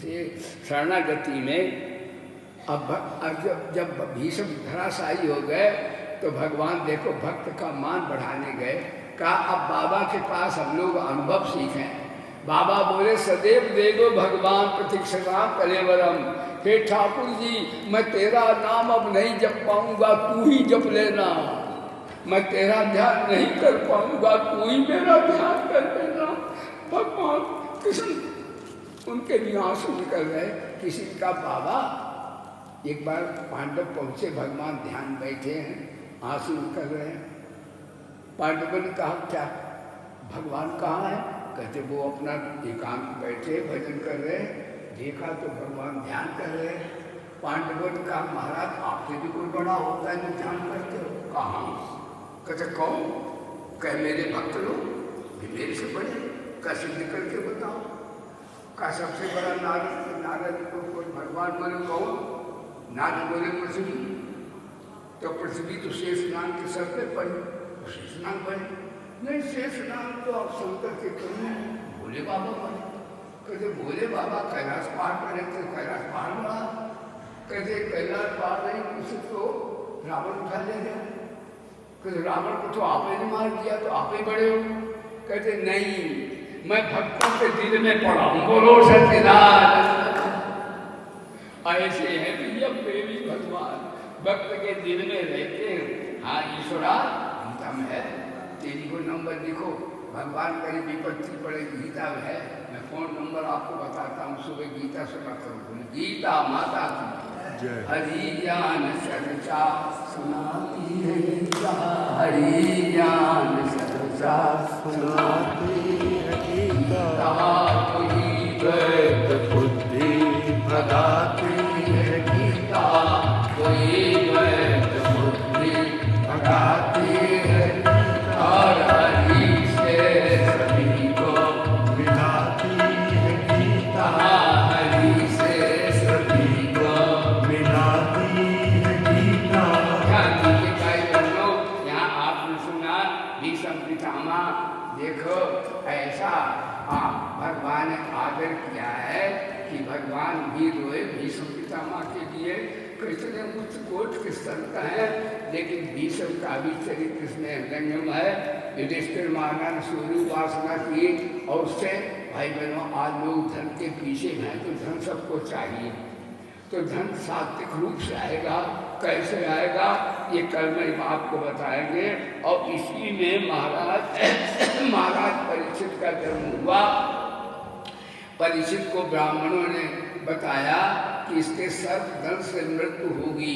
थे शरणागति में। अब जब भीष्म धराशायी हो गए तो भगवान देखो भक्त का मान बढ़ाने गए। कहा अब बाबा के पास हम लोग अनुभव सीखें। बाबा बोले सदैव देवो भगवान प्रतीक्षाम कलेवरम। हे ठाकुर जी मैं तेरा नाम अब नहीं जप पाऊंगा, तू ही जप लेना। मैं तेरा ध्यान नहीं कर पाऊंगा, तू ही मेरा ध्यान कर लेना। भगवान कृष्ण उनके भी आंसू निकल रहे। किसी का बाबा एक बार पांडव पहुंचे, भगवान ध्यान बैठे हैं, आंसू निकल रहे हैं। पांडवों ने कहा क्या भगवान कहाँ है? कहते वो अपना एकांत बैठे भजन कर रहे हैं। देखा तो भगवान ध्यान कर रहे हैं। पांडवों ने कहा महाराज आपसे भी कोई बड़ा होता है जो ध्यान करते हो? कहाँ? कहते कौन? कह मेरे भक्त लोग भी मेरे से बड़े, कैसे निकल के बताओ? का सबसे बड़ा नारद को भगवान बोले कौन? नारद बोले पृथ्वी। तो पृथ्वी तो शेष नाग के सर पे पड़ी, तो शेष नाग बने। नहीं शेष नाग तो आप शंकर के कहीं भोले बाबा बने। कहते भोले बाबा कैलाश पार करे थे, कैलाश पार हुआ। कहते कैलाश पार नहीं, उसे तो रावण उठा ले गया। कहते रावण को तो आपने ने मार दिया, तो आप ही बड़े हो। कहते नहीं मैं भक्तों के दिल में पड़ा हूँ, बोलो सच्चिदानंद। ऐसे है भैया प्रेमी भगवान, भक्त के दिल में रहते हैं। हाँ ईश्वरा गीता में है, तेरी को नंबर लिखो, भगवान करी विपत्ति पड़े गीता में है। मैं फोन नंबर आपको बताता हूँ, सुबह गीता सुना करूँ। गीता माता की हरि ज्ञान चर्चा सुनाती है गीता, हरि ज्ञान चर्चा सुनाती है गीता। कोई द्वैत बुद्धि भगाती है गीता, कोई द्वैत बुद्धि भगाती है गीता। हरि से सभी को मिलाती है गीता, हरि से सभी को मिलाती है गीता। यहाँ आपने सुना भीष्म पितामह, देखो ऐसा भगवान ने आदर किया है कि भगवान भी रोए भीष्म पितामह के लिए। कृष्ण उच्च कोट के संत हैं, लेकिन भीष्म का भी चरित्र इसमें रंगम है। युधिष्ठिर महाराज ने सूर्य उपासना की और उससे भाई बहनों आज लोग धन के पीछे हैं, तो धन सबको चाहिए। तो धन सात्विक रूप से आएगा, कैसे आएगा ये कल में आपको बताएंगे। और इसी में महाराज परीक्षित का जन्म हुआ। परीक्षित को ब्राह्मणों ने बताया कि इसके सर्प दंश से मृत्यु होगी,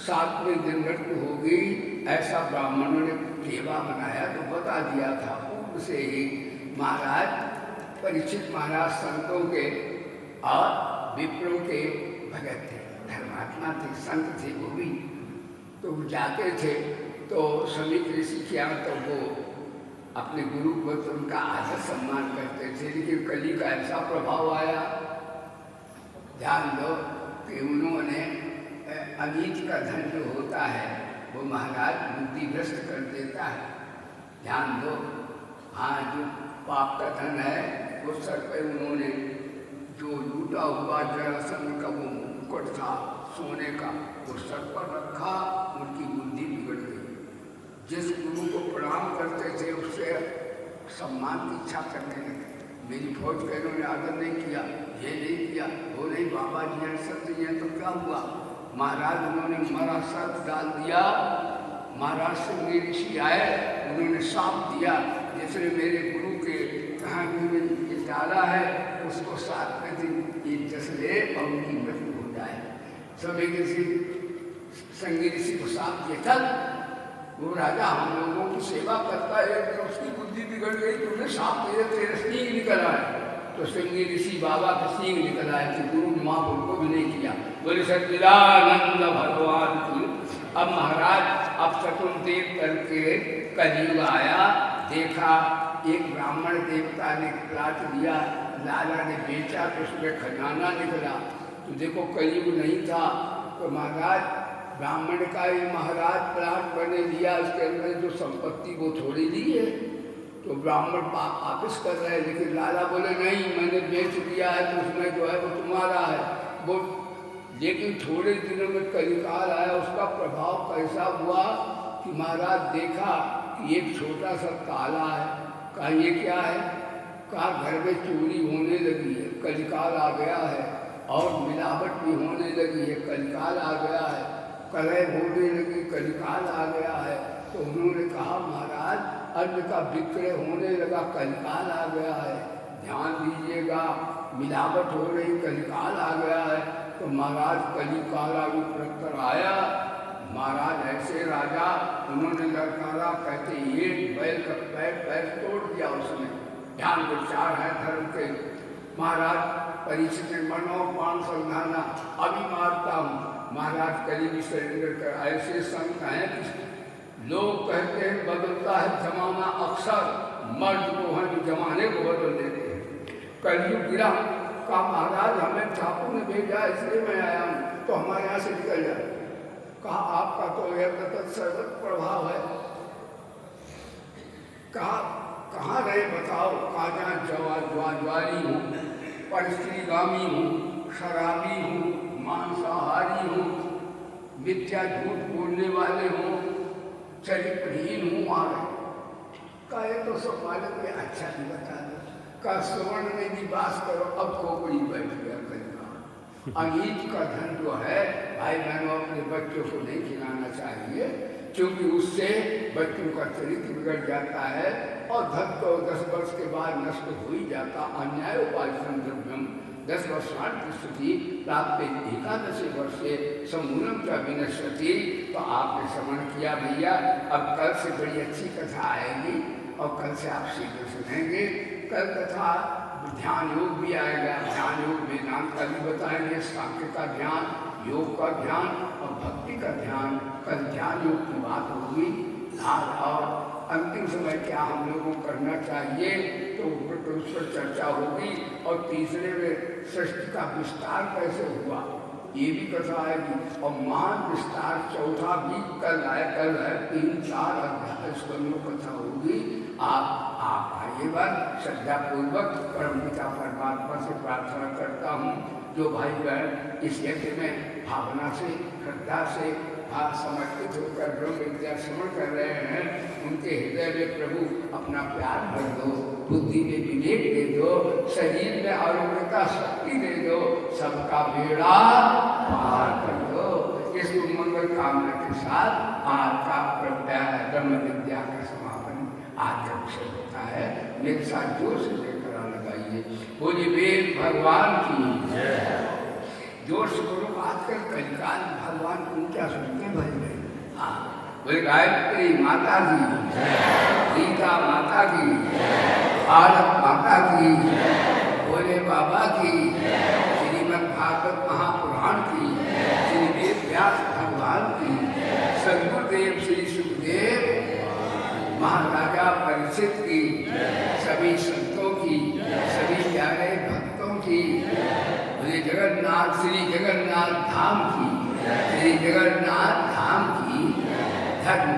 7वें दिन मृत्यु होगी, ऐसा ब्राह्मणों ने देवा बनाया। तो बता दिया था पूर्व से ही। महाराज परीक्षित महाराज संतों के और विप्रों के भगत थे, धर्मात्मा थे, संत थे वो भी। तो वो जाते थे तो सभी ऋषि क्या तो वो अपने गुरु को तो उनका आदर सम्मान करते थे। लेकिन कली का ऐसा प्रभाव आया, ध्यान दो कि उन्होंने अनीति का धन जो होता है वो महाराज बुद्धि भ्रष्ट कर देता है। ध्यान दो, हाँ जो पाप का धन है वो सर पे उन्होंने जो लूटा हुआ जरासंध का वो मुकुट था सोने का, वो सर पर रखा, उनकी बुद्धि बिगड़ गई। जिस गुरु को प्रणाम करते थे उससे सम्मान की इच्छा करने लगे। मेरी फौज के इन्होंने आदर नहीं किया, ये नहीं किया, वो नहीं, बाबा जी हैं सत्य हैं, तो क्या हुआ? महाराज उन्होंने मरा सर्प डाल दिया। महाराज से मेरे ऋषि आए, उन्होंने साप दिया, जिसने मेरे गुरु के कहानी में ये डाला है उसको 7वें दिन ये जस ले और उनकी मृत्यु हो जाए। सभी ऋषि संगी ऋषि को साप दिया, चल वो राजा हम लोगों की सेवा करता है, तो उसकी बुद्धि बिगड़ गई, तुमने साप दिया, तेरे सींग निकल आए। तो संगी ऋषि बाबा का सींग निकल आए कि गुरु ने माँ उनको भी नहीं किया। बोले सच्चिदानंद भगवान की। अब महाराज अब चतुर्देव करके कलयुग आया, देखा एक ब्राह्मण देवता ने प्लाट दिया, लाला ने बेचा तो उसमें खजाना निकला। तो देखो कलयुग नहीं था तो महाराज ब्राह्मण का ही महाराज प्लाट बने लिया, उसके अंदर जो संपत्ति वो थोड़ी ली है। तो ब्राह्मण वापिस कर रहे हैं, लेकिन लाला बोले नहीं, मैंने बेच दिया है तो उसमें जो है वो तुम्हारा है वो। लेकिन थोड़े दिनों में कलिकाल आया, उसका प्रभाव कैसा हुआ कि महाराज देखा कि एक छोटा सा ताला है। कहा ये क्या है? कहा घर में चोरी होने लगी है, कलिकाल आ गया है, और मिलावट भी होने लगी है, कलिकाल आ गया है, कलह होने लगी, कलिकाल आ गया है। तो उन्होंने कहा महाराज अन्न का विक्रय होने लगा, कलिकाल आ गया है, ध्यान दीजिएगा, मिलावट हो रही, कलिकाल आ गया है। तो महाराज कलिकाल रूप आया। महाराज ऐसे राजा, उन्होंने लड़कारा, कहते एक बैल का पैर तोड़ दिया उसने। ध्यान विचार है धर्म के। महाराज परीक्षित ने मनो पान समझाना, अभी मारता हूँ। महाराज कली भी सरेंडर कर। ऐसे संत हैं कि लोग कहते हैं बदलता है जमाना, अक्सर मर्द को है जो जमाने को बदल देते हैं। कलयुग गिरा का महाराज हमें ठाकुर ने भेजा इसलिए मैं आया हूँ, तो हमारे यहाँ से निकल जाए। कहा आपका तो यह सर्वत प्रभाव है। कहा कहाँ रहे बताओ? कहा जहाँ ज्वारी हूँ, परिस्त्रीगामी हूँ, शराबी हूँ, मांसाहारी हूँ, मिथ्या झूठ बोलने वाले हूँ, चरित्रहीन हूँ। आ रहे कहे तो सब मालिक में अच्छा नहीं बता दो। का स्वर्ण में निवास करो, अब खोपड़ी बैठ गया कलिकाल। अनीत का धन जो है भाई बहनों अपने बच्चों को नहीं खिलाना चाहिए, क्योंकि उससे बच्चों का चरित्र बिगड़ जाता है, और धन तो 10 वर्ष के बाद नष्ट हो ही जाता। अन्याय उपार्जन द्रव्यम 10 वर्षांत स्थिति प्राप्त 11 वर्षे समूलम च विनश्यति। तो आपने श्रवण किया भैया, अब कल से बड़ी अच्छी कथा आएगी, और कल से आप शीघ्र सुनेंगे। कल कथा ध्यान योग भी आएगा। ध्यान योग वेदांत का भी बताएंगे, सांख्य का ध्यान, योग का ध्यान और भक्ति का ध्यान। कल ध्यान योग की बात होगी। और अंतिम समय क्या हम लोगों को करना चाहिए तो उस पर चर्चा होगी। और तीसरे में सृष्टि का विस्तार कैसे हुआ ये भी कथा आएगी। और महान विस्तार चौथा भी कल है 3-4 अध्याय स्वयं कथा होगी। आप आइए बात श्रद्धापूर्वक परम पिता परमात्मा से प्रार्थना करता हूँ, जो भाई बहन इस यज्ञ में भावना से श्रद्धा से समर्पित होकर ब्रह्म विद्या श्रवण कर रहे हैं, उनके हृदय में प्रभु अपना प्यार भर दो, बुद्धि में विवेक दे दो, शरीर में आरोग्यता शक्ति दे दो, सबका बेड़ा पार कर दो। इस मंगल कामना के साथ आज का ब्रह्म विद्या का समापन आज से होता है। मेरे साथ जोर से लेकर लगाइए, बोलिए वेद भगवान की जोर से बोलो। आजकल कलिकाल भगवान तुम क्या सुनते भजन? हाँ बोले गायत्री माता की, गीता माता की, भारत माता की, बोले बाबा की, श्रीमद् भागवत महापुराण की, श्री वेद व्यास भगवान की, सदगुरुदेव श्री सुखदेव महाराजा परीक्षित की, सभी संतों की, सभी प्यारे भक्तों की, जगन्नाथ श्री जगन्नाथ धाम की, श्री जगन्नाथ धाम की, धर्म